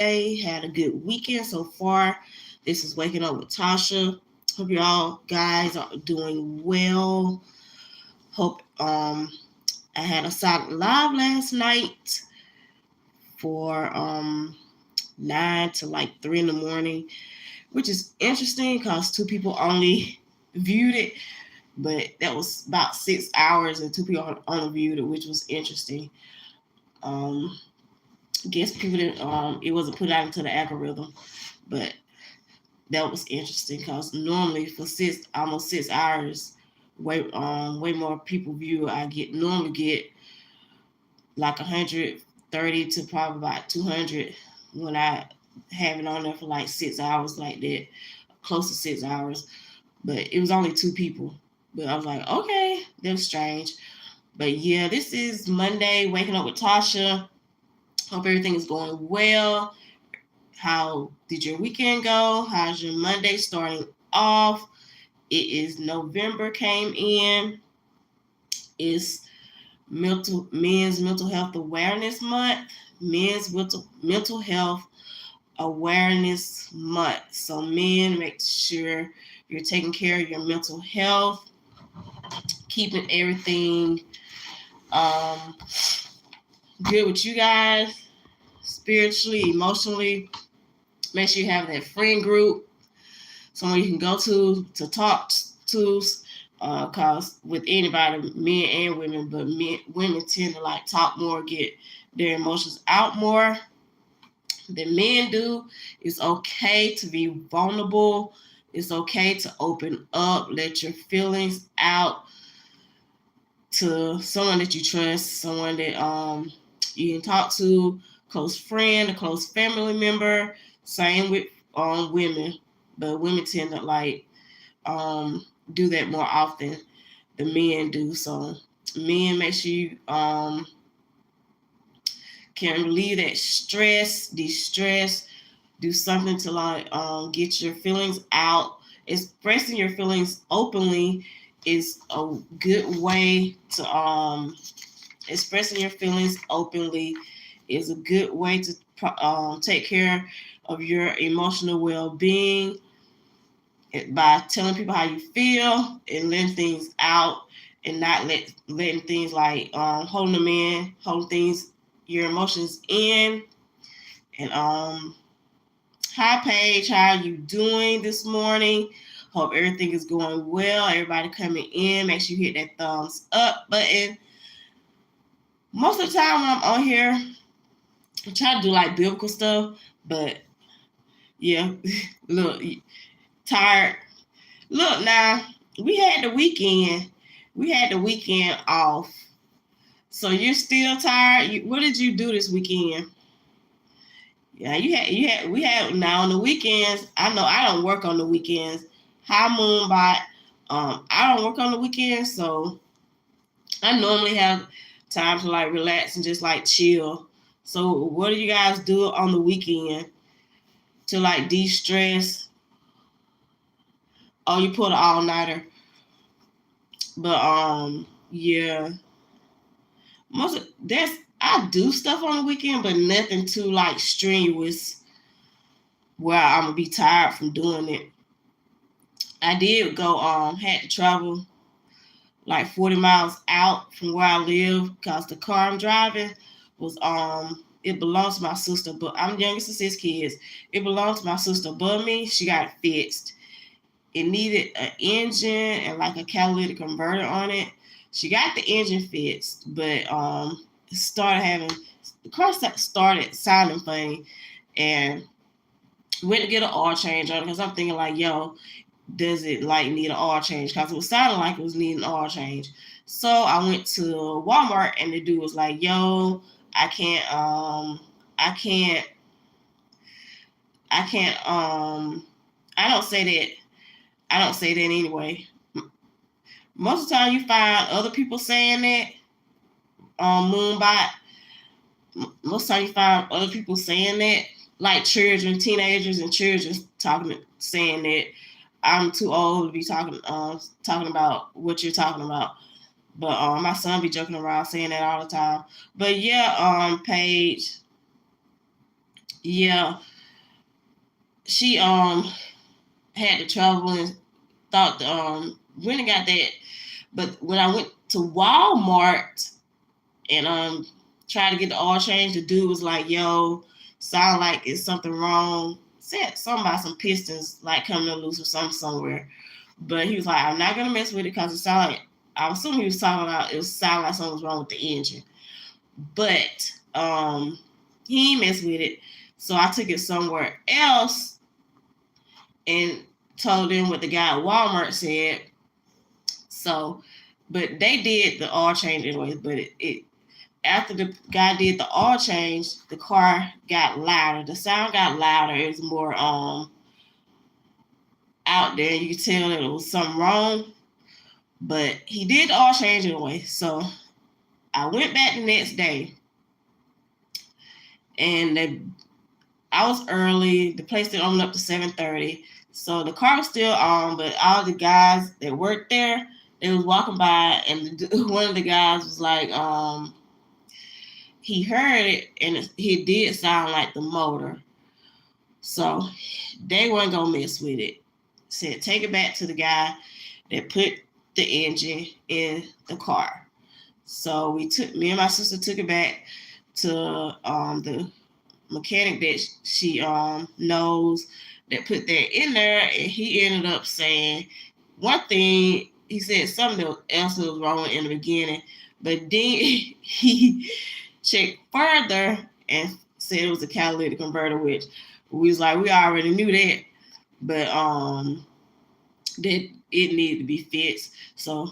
Had a good weekend so far. This is Waking Up with Tasha. Hope y'all guys are doing well. Hope I had a silent live last night for 9 to like 3 in the morning, which is interesting because 2 people only viewed it, but that was about 6 hours and 2 people only viewed it, which was interesting. Guess people didn't it wasn't put out into the algorithm, but that was interesting because normally for almost 6 hours, way more people view. I normally get like 130 to probably about 200 when I have it on there for like 6 hours like that, close to 6 hours. But it was only 2 people. But I was like, okay, that was strange. But yeah, this is Monday, Waking Up with Tasha. Hope everything is going well. How did your weekend go? How's your Monday starting off? It is November came in. It's Men's Mental Health Awareness Month. Men's Mental Health Awareness Month. So men, make sure you're taking care of your mental health, keeping everything good with you guys, spiritually, emotionally. Make sure you have that friend group, someone you can go to talk to, cause with anybody, men and women, but women tend to like talk more, get their emotions out more than men do. It's okay to be vulnerable. It's okay to open up, let your feelings out to someone that you trust, someone that you can talk to, close friend, a close family member. Same with women, but women tend to like do that more often than men do. So men, make sure you can relieve that stress, de-stress, do something to like get your feelings out. Expressing your feelings openly is a good way to expressing your feelings openly is a good way to take care of your emotional well-being by telling people how you feel and letting things out and not letting things like holding them in, holding your emotions in. And hi Paige, how are you doing this morning? Hope everything is going well. Everybody coming in, make sure you hit that thumbs up button. Most of the time when I'm on here, I try to do like biblical stuff, but yeah, look, tired. Look now, we had the weekend. We had the weekend off. So you're still tired? What did you do this weekend? Yeah, we had now on the weekends. I know I don't work on the weekends. Hi Moonbot. I don't work on the weekends, so I normally have time to like relax and just like chill. So what do you guys do on the weekend to like de-stress? Oh, you put an all-nighter. But yeah. I do stuff on the weekend, but nothing too like strenuous where I'm gonna be tired from doing it. I did go had to travel like 40 miles out from where I live because the car I'm driving was it belongs to my sister, but I'm the youngest of 6 kids. It belongs to my sister above me. She got it fixed. It needed an engine and like a catalytic converter on it. She got the engine fixed, but the car started sounding funny, and went to get an oil change on it because I'm thinking like, yo, does it like need an oil change? Because it was sounding like it was needing an oil change. So I went to Walmart and the dude was like, yo, I can't I can't I don't say that anyway. Most of the time you find other people saying that on Moonbot. Most of the time you find other people saying that, like children, teenagers and children saying that. I'm too old to be talking about what you're talking about. But my son be joking around saying that all the time. But yeah, Paige, Yeah, she had to travel and thought went and got that. But when I went to Walmart and tried to get the oil change, the dude was like, "Yo, sound like it's something wrong." Said something about some pistons like coming loose or something somewhere. But he was like, "I'm not gonna mess with it because it sounded like." I'm assuming he was talking about it was sounding like something was wrong with the engine. But he ain't messed with it. So I took it somewhere else and told them what the guy at Walmart said. So, but they did the oil change anyways. But it after the guy did the oil change, the car got louder. The sound got louder. It was more out there. You could tell that it was something wrong. But he did the oil change anyway. So I went back the next day, and I was early. The place didn't open up to 7:30. So the car was still on, but all the guys that worked there, they was walking by, and one of the guys was like, he heard it, and it did sound like the motor. So they weren't gonna mess with it. Said take it back to the guy that put the engine in the car. So me and my sister took it back to the mechanic that she knows that put that in there, and he ended up saying one thing. He said something else was wrong in the beginning, but then he checked further and said it was a catalytic converter, which we was like, we already knew that, but that it needed to be fixed. So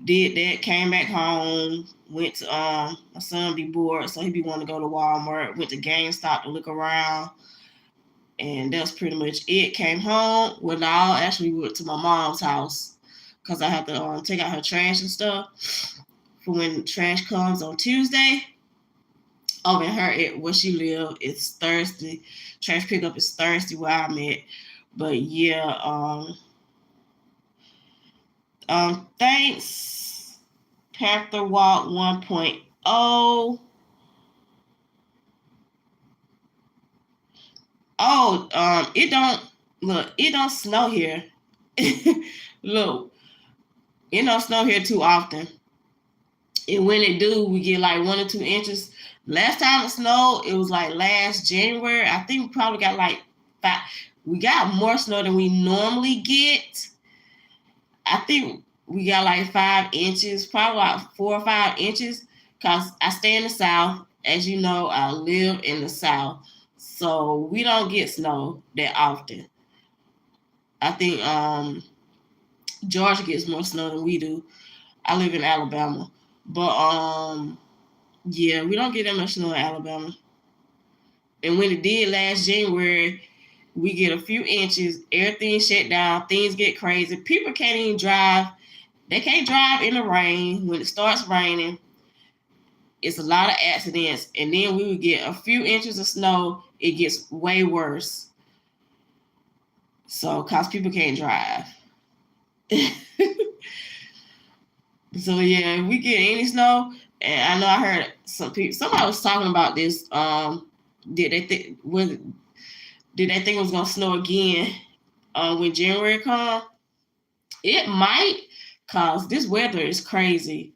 did that, came back home, went to my son be bored, so he be wanting to go to Walmart, went to GameStop to look around, and that's pretty much it. Came home. Well, now actually we went to my mom's house because I had to take out her trash and stuff for when trash comes on Tuesday. Over in where she live, it's Thursday. Trash pickup is Thursday where I'm at. But yeah, thanks, Panther Walk 1.0. It don't look. It don't snow here. Look, it don't snow here too often. And when it do, we get like 1 or 2 inches. Last time it snowed, it was like last January. I think we probably got like 5. We got more snow than we normally get. I think we got like 5 inches, probably like 4 or 5 inches. Cause I stay in the South. As you know, I live in the South. So we don't get snow that often. I think Georgia gets more snow than we do. I live in Alabama. But yeah, we don't get that much snow in Alabama. And when it did last January, we get a few inches, everything shut down, things get crazy. People can't even drive. They can't drive in the rain. When it starts raining, it's a lot of accidents. And then we would get a few inches of snow, it gets way worse. So, because people can't drive. So, yeah, if we get any snow, and I know I heard somebody was talking about this. Did they think it was gonna snow again when January come? It might, cause this weather is crazy.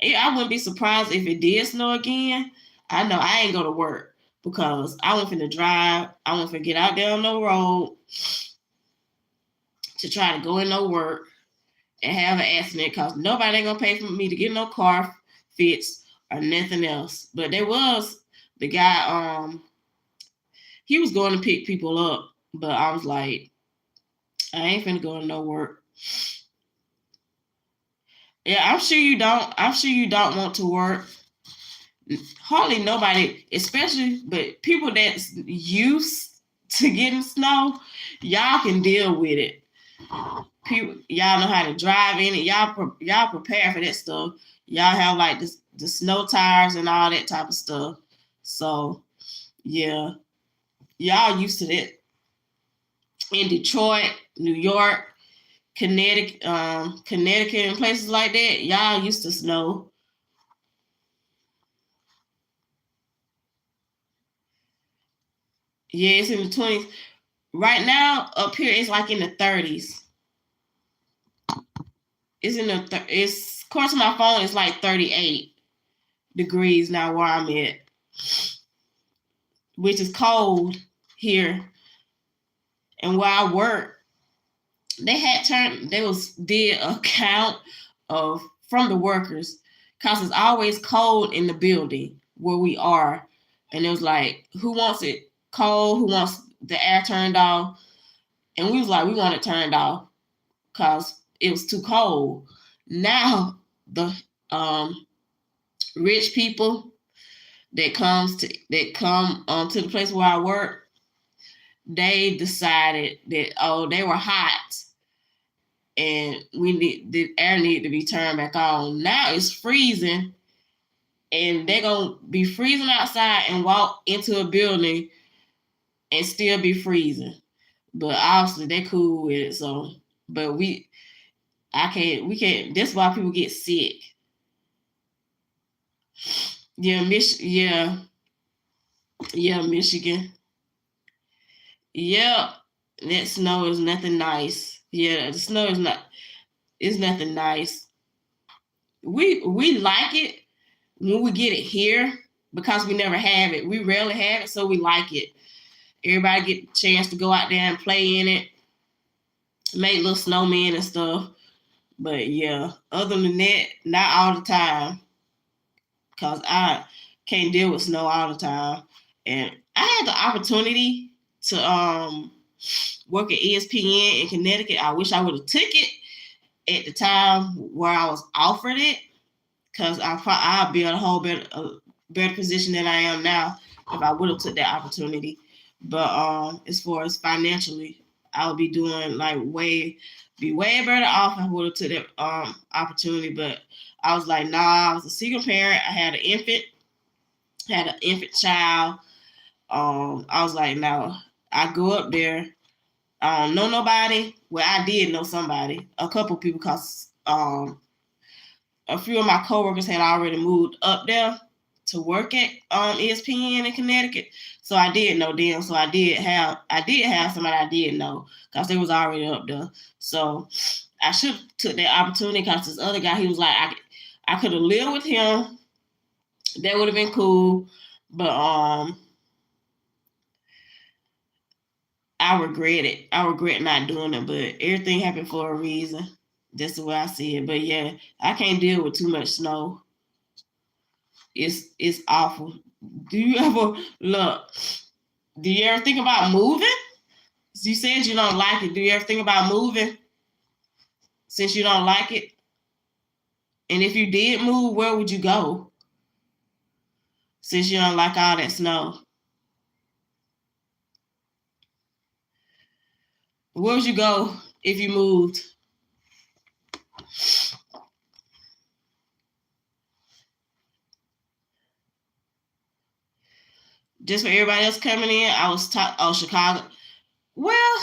I wouldn't be surprised if it did snow again. I know I ain't go to work because I went finna drive. I went finna get out there on the road to try to go in no work and have an accident because nobody ain't gonna pay for me to get no car fixed or nothing else. But there was the guy, he was going to pick people up, but I was like, I ain't finna go to no work. Yeah, I'm sure you don't. I'm sure you don't want to work. Hardly nobody, especially but people that's used to getting snow, y'all can deal with it. People, y'all know how to drive in it. Y'all prepare for that stuff. Y'all have like the snow tires and all that type of stuff. So yeah, y'all used to that. In Detroit, New York, Connecticut, and places like that, y'all used to snow. Yeah, it's in the 20s. Right now, up here, it's like in the 30s. It's in the, it's, according to my phone, it's like 38 degrees now where I'm at, which is cold here. And where I work, did a count of from the workers, because it's always cold in the building where we are. And it was like, who wants it cold? Who wants the air turned off? And we was like, we want it turned off because it was too cold. Now the rich people that come to the place where I work, they decided that, oh, they were hot and the air need to be turned back on. Now it's freezing, and they're gonna be freezing outside and walk into a building and still be freezing. But obviously they cool with it. So, but we can't. That's why people get sick. Yeah, Michigan. Yeah, that snow is nothing nice. Yeah, the snow is not. It's nothing nice. We like it when we get it here because we never have it. We rarely have it, so we like it. Everybody get a chance to go out there and play in it, make little snowmen and stuff. But yeah, other than that, not all the time, cause I can't deal with snow all the time. And I had the opportunity to work at ESPN in Connecticut. I wish I would have took it at the time where I was offered it, because I'd be in a better position than I am now if I would have took that opportunity. But as far as financially, I would be doing like be way better off if I would have took that opportunity. But I was like, nah, I was a single parent. I had an infant child. I was like, no, I go up there. I don't know nobody. Well, I did know somebody, a couple people, because a few of my coworkers had already moved up there to work at ESPN in Connecticut. So I did know them. So I did have somebody I did know because they was already up there. So I should have took that opportunity, because this other guy, he was like, I could have lived with him. That would have been cool. But I regret it. I regret not doing it. But everything happened for a reason. That's the way I see it. But yeah, I can't deal with too much snow. It's awful. Do you ever look? Do you ever think about moving? You said you don't like it. Do you ever think about moving since you don't like it? And if you did move, where would you go since you don't like all that snow? Where would you go if you moved? Just for everybody else coming in, I was Chicago. Well,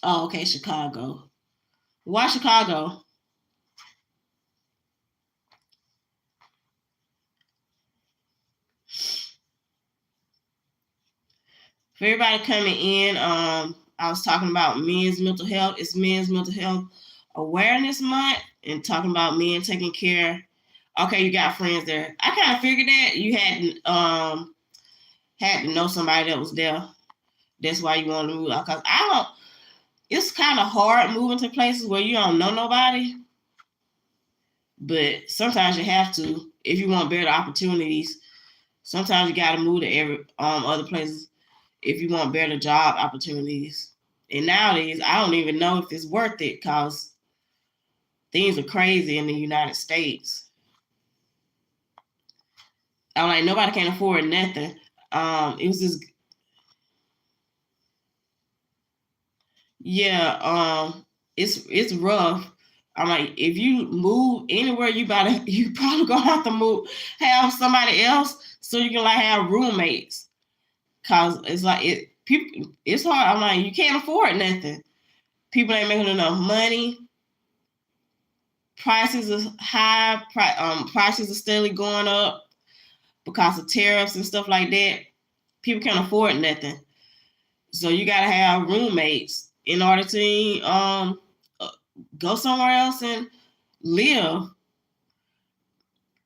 oh, okay, Chicago. Why Chicago? For everybody coming in, I was talking about men's mental health. It's Men's Mental Health Awareness Month, and talking about men taking care. Okay, you got friends there. I kind of figured that you had to know somebody that was there. That's why you want to move. Because I don't. It's kind of hard moving to places where you don't know nobody. But sometimes you have to if you want better opportunities. Sometimes you got to move to every other places if you want better job opportunities. And nowadays, I don't even know if it's worth it, because things are crazy in the United States. I'm like, nobody can afford nothing. It was just, yeah, it's rough. I'm like, if you move anywhere, you probably gonna have to have somebody else so you can like have roommates. Cause it's like it's hard. I'm like, you can't afford nothing. People ain't making enough money. Prices are high. Prices are steadily going up because of tariffs and stuff like that. People can't afford nothing. So you gotta have roommates in order to go somewhere else and live.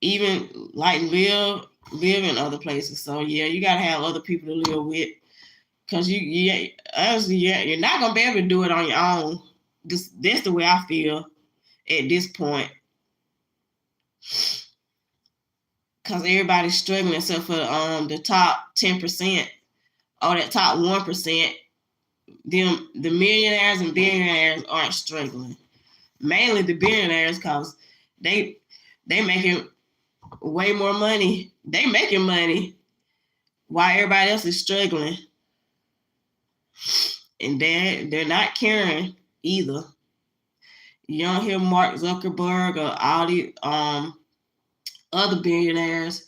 Even like live in other places. So yeah, you gotta have other people to live with. Cause you're not gonna be able to do it on your own. That's the way I feel at this point. Cause everybody's struggling except for the top 10% or that top 1%. The millionaires and billionaires aren't struggling. Mainly the billionaires, cause they making way more money. They making money while everybody else is struggling. And they're not caring either. You don't hear Mark Zuckerberg or all the other billionaires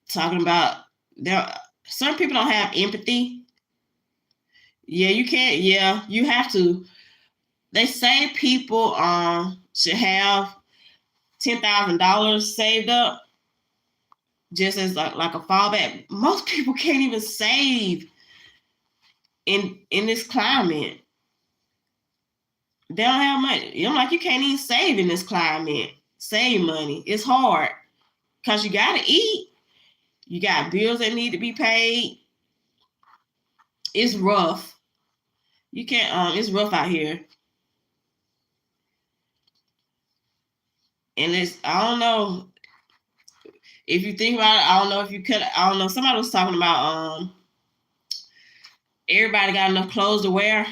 talking about there. Some people don't have empathy. Yeah, you can't. Yeah, you have to. They say people should have $10,000 saved up just as like a fallback. Most people can't even save in this climate. They don't have money. I'm like, you can't even save in this climate. Save money. It's hard because you gotta eat. You got bills that need to be paid. It's rough. You can't. It's rough out here. And it's, I don't know if you think about it. I don't know if you could. I don't know. Somebody was talking about everybody got enough clothes to wear,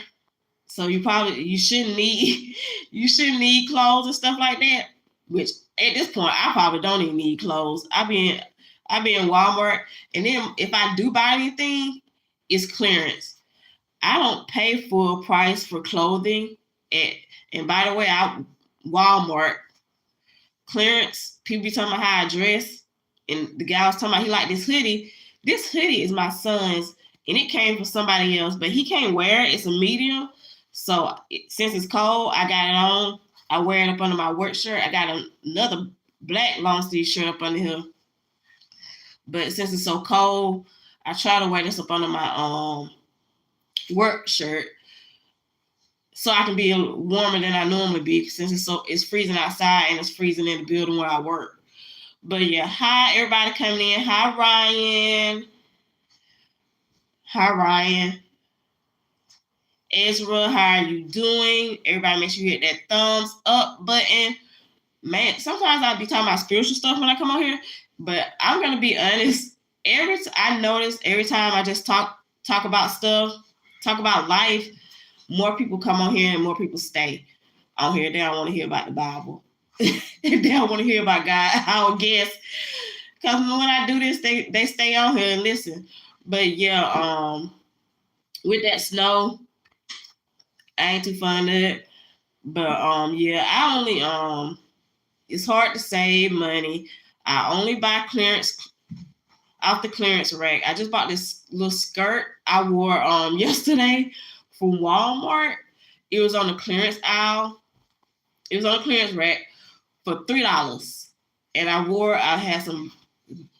so you shouldn't need clothes and stuff like that. Which at this point, I probably don't even need clothes. I be in Walmart, and then if I do buy anything, it's clearance. I don't pay full price for clothing. And by the way, Walmart clearance. People be talking about how I dress, and the guy was talking about he liked this hoodie. This hoodie is my son's, and it came from somebody else, but he can't wear it. It's a medium, so since it's cold, I got it on. I wear it up under my work shirt. I got another black long sleeve shirt up under here, but since it's so cold, I try to wear this up under my work shirt so I can be warmer than I normally be since it's freezing outside and it's freezing in the building where I work. But yeah, hi everybody coming in. Hi Ryan. Hi Ryan. Ezra, how are you doing? Everybody make sure you hit that thumbs up button. Man, sometimes I'll be talking about spiritual stuff when I come on here, but I'm gonna be honest. I notice every time I just talk about stuff, talk about life, more people come on here and more people stay on here. They don't want to hear about the Bible. They don't want to hear about God, I guess. Because when I do this, they stay on here and listen. But yeah, with that snow, I ain't too fond of it. But yeah, I only it's hard to save money. I only buy clearance off the clearance rack. I just bought this little skirt I wore yesterday from Walmart. It was on the clearance aisle. It was on the clearance rack for $3. And I had some,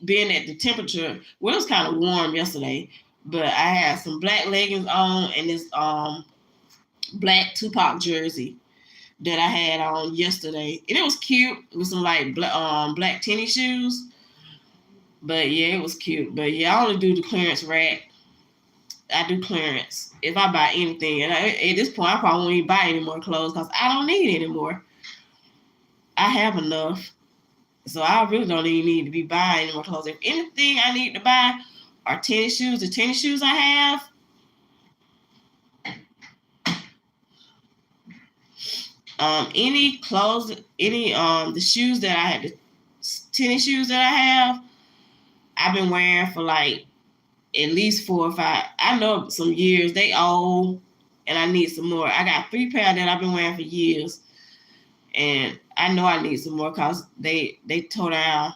being at the temperature, well, it was kind of warm yesterday, but I had some black leggings on and this black Tupac jersey that I had on yesterday. And it was cute with some like black tennis shoes. But yeah, it was cute. But yeah, I only do the clearance rack. I do clearance if I buy anything. And at this point, I probably won't even buy any more clothes because I don't need any more. I have enough. So I really don't even need to be buying any more clothes. If anything I need to buy are tennis shoes. The tennis shoes I have, any clothes, the shoes that I had, the tennis shoes that I have, I've been wearing for like at least 4 or 5. I know some years. They old, and I need some more. I got 3 pair that I've been wearing for years, and I know I need some more because they tore down.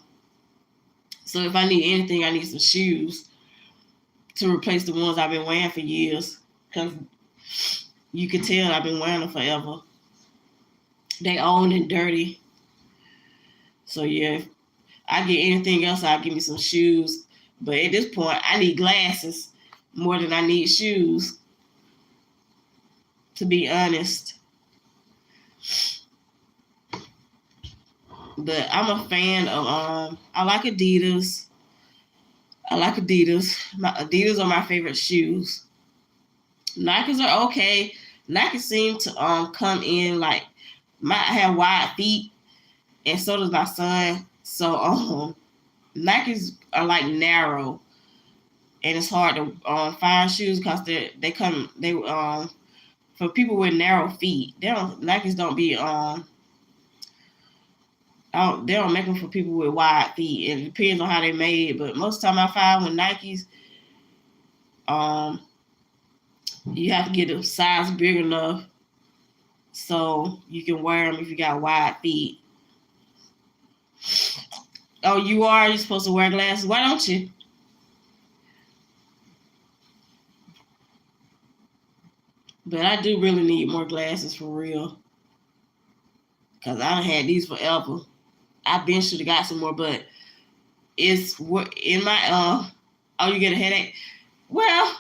So if I need anything, I need some shoes to replace the ones I've been wearing for years, because you can tell I've been wearing them forever. They old and dirty. So yeah, if I get anything else, I'll give me some shoes. But at this point, I need glasses more than I need shoes, to be honest. But I'm a fan of I like Adidas. I like Adidas. Adidas are my favorite shoes. Nikes are okay. Nike seem to come in like I have wide feet, and so does my son. So Nikes are like narrow, and it's hard to find shoes because they for people with narrow feet. Nikes don't be they don't make them for people with wide feet. It depends on how they're made, but most of the time I find with Nikes, you have to get a size big enough so you can wear them if you got wide feet. Oh, you are? You're supposed to wear glasses. Why don't you? But I do really need more glasses for real. Because I done had these forever. I been should have got some more, but it's in my oh, you get a headache? Well,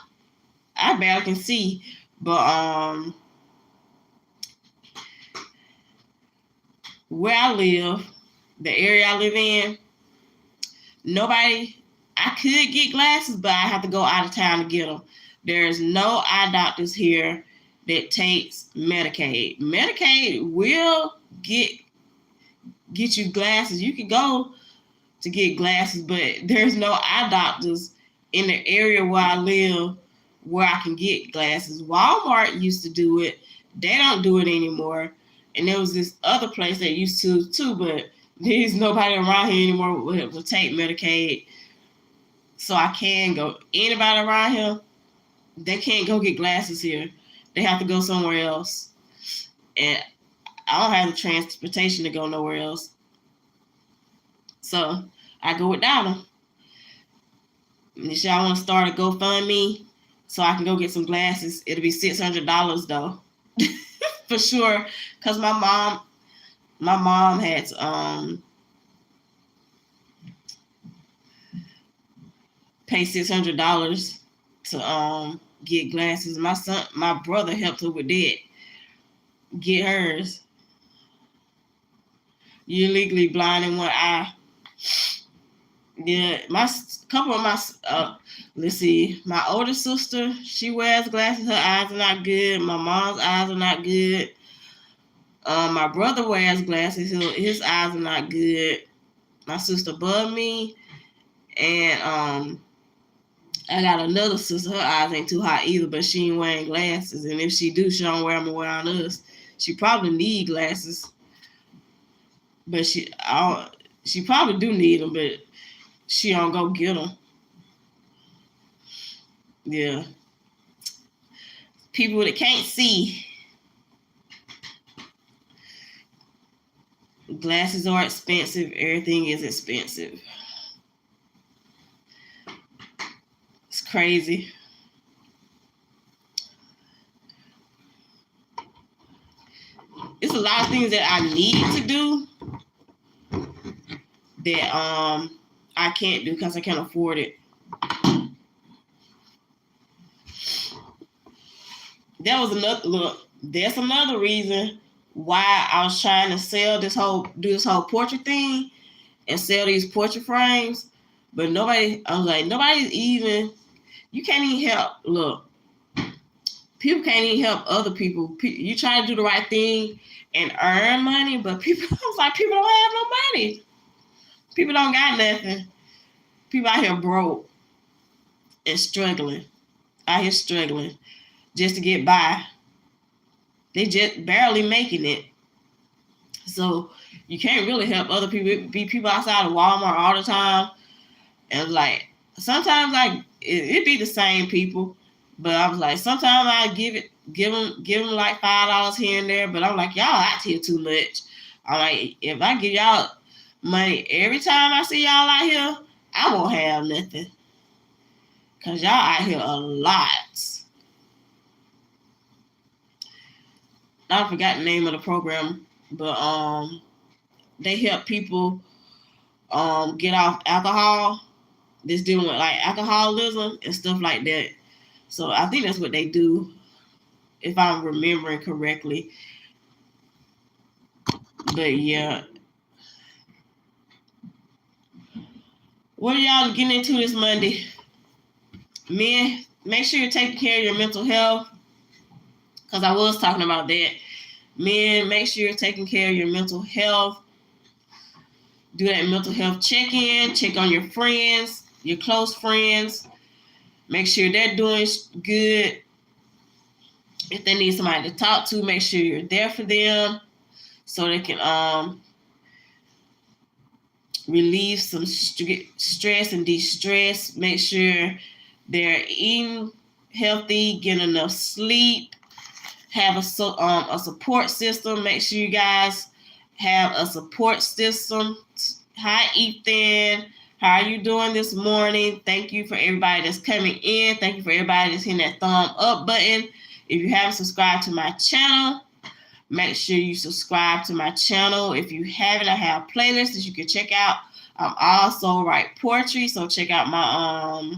I barely can see. But where I live, the area I live in, I could get glasses, but I have to go out of town to get them. There's no eye doctors here that takes Medicaid. Medicaid will get you glasses. You can go to get glasses, but there's no eye doctors in the area where I live where I can get glasses. Walmart used to do it. They don't do it anymore. And there was this other place that used to too, but there's nobody around here anymore who will take Medicaid. So I can go. Anybody around here, they can't go get glasses here. They have to go somewhere else. And I don't have the transportation to go nowhere else. So I go without them. And if y'all want to start a GoFundMe so I can go get some glasses, it'll be $600 though. For sure. Because my mom had to pay $600 to get glasses. My brother helped her with that. Get hers. You're legally blind in one eye. Yeah, couple of my let's see, my older sister, she wears glasses. Her eyes are not good. My mom's eyes are not good. My brother wears glasses. His eyes are not good. My sister above me, and I got another sister. Her eyes ain't too hot either, but she ain't wearing glasses. And if she do, she don't wear them around us. She probably need glasses, but she probably do need them, but she don't go get them. Yeah. People that can't see. Glasses are expensive. Everything is expensive. It's crazy. It's a lot of things that I need to do that I can't do because I can't afford it. That's another reason why I was trying to do this whole portrait thing and sell these portrait frames. But nobody's even, you can't even help. Look, people can't even help other people. You try to do the right thing and earn money, but people don't have no money. People don't got nothing. People out here broke and struggling. Just to get by. They just barely making it. So you can't really help other people. It be people outside of Walmart all the time. And like, sometimes it be the same people. But I was like, sometimes I give them like $5 here and there. But I'm like, y'all out here too much. I'm like, if I give y'all money every time I see y'all out here, I won't have nothing. Because y'all out here a lot. I forgot the name of the program, but they help people get off alcohol. that's dealing with like alcoholism and stuff like that. So I think that's what they do, if I'm remembering correctly. But yeah. What are y'all getting into this Monday? Men, make sure you're taking care of your mental health. Because I was talking about that. Men, make sure you're taking care of your mental health. Do that mental health check-in. Check on your friends, your close friends. Make sure they're doing good. If they need somebody to talk to, make sure you're there for them so they can relieve some stress and de-stress. Make sure they're eating healthy, getting enough sleep, have a support system. Make sure you guys have a support system. Hi, Ethan. How are you doing this morning? Thank you for everybody that's coming in. Thank you for everybody that's hitting that thumb up button. If you haven't subscribed to my channel, make sure you subscribe to my channel. If you haven't, I have playlists that you can check out. I also write poetry, so check out my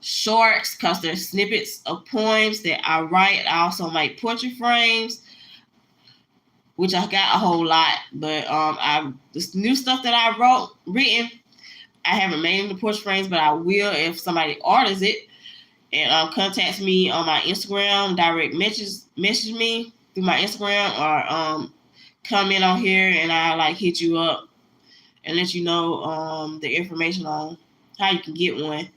shorts, because they're snippets of poems that I write. I also make poetry frames, which I got a whole lot, but this new stuff that I written, I haven't made into poetry frames, but I will if somebody orders it and contacts me on my Instagram, direct message me through my Instagram, or comment on here, and I like hit you up and let you know the information on how you can get one.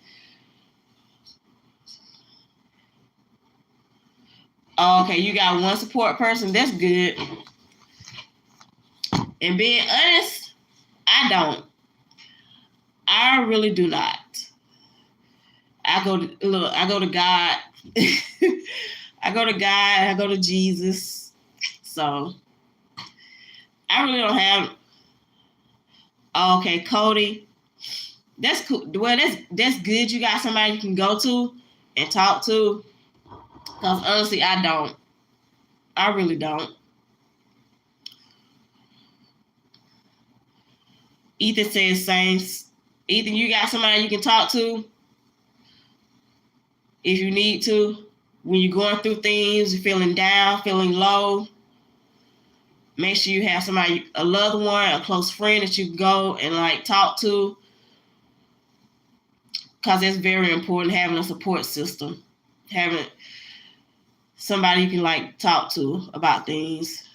Okay, you got one support person. That's good. And being honest, I don't. I really do not. I go to God. I go to God. I go to Jesus. So I really don't have. Okay, Cody. That's cool. Well, that's good. You got somebody you can go to and talk to. Because honestly, I don't. I really don't. Ethan says same. Ethan, you got somebody you can talk to if you need to. When you're going through things, you're feeling down, feeling low, make sure you have somebody, a loved one, a close friend that you can go and like talk to, because it's very important, having a support system, having somebody you can like talk to about things.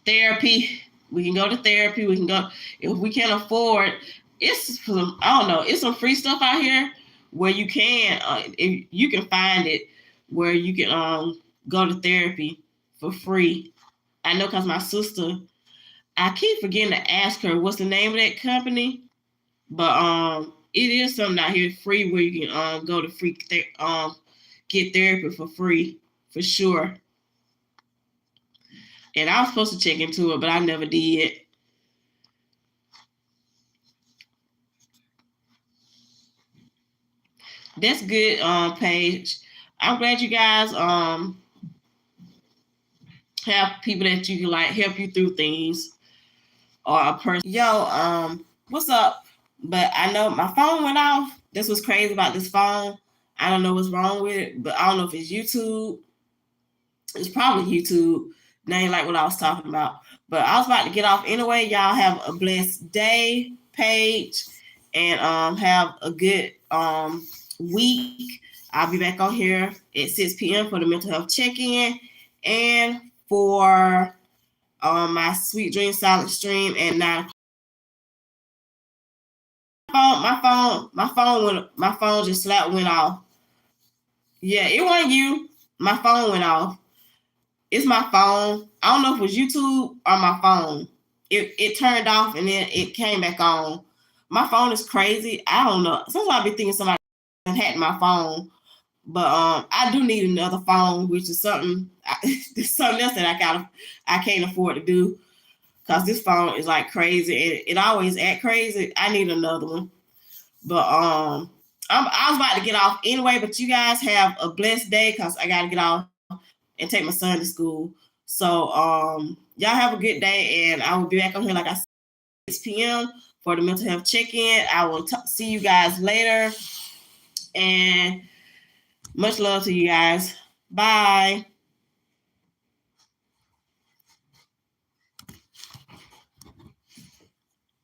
Therapy, we can go to therapy. We can go, if we can afford. It's some, I don't know. It's some free stuff out here where you can, if you can find it, where you can go to therapy for free. I know, because my sister, I keep forgetting to ask her what's the name of that company, but it is something out here free where you can go to free get therapy for free for sure. And I was supposed to check into it, but I never did. That's good, Paige. I'm glad you guys have people that you can like help you through things, or a person. Yo, what's up? But I know my phone went off. This was crazy about this phone. I don't know what's wrong with it, but I don't know if it's YouTube. It's probably YouTube. That ain't like what I was talking about. But I was about to get off anyway. Y'all have a blessed day, Paige, and have a good week. I'll be back on here at 6 p.m. for the mental health check-in, and for my Sweet Dream Silent Stream at 9 o'clock. My phone just went off. Yeah, it wasn't you. My phone went off. It's my phone. I don't know if it was YouTube or my phone. It turned off and then it came back on. My phone is crazy. I don't know. Sometimes I be thinking somebody hacked my phone. But I do need another phone, which is something else that I can't afford to do, because this phone is like crazy. It always act crazy. I need another one. But I was about to get off anyway. But you guys have a blessed day, because I gotta get off and take my son to school. So y'all have a good day, and I will be back on here like I said, 6 p.m. for the mental health check-in. I will see you guys later. And much love to you guys. Bye.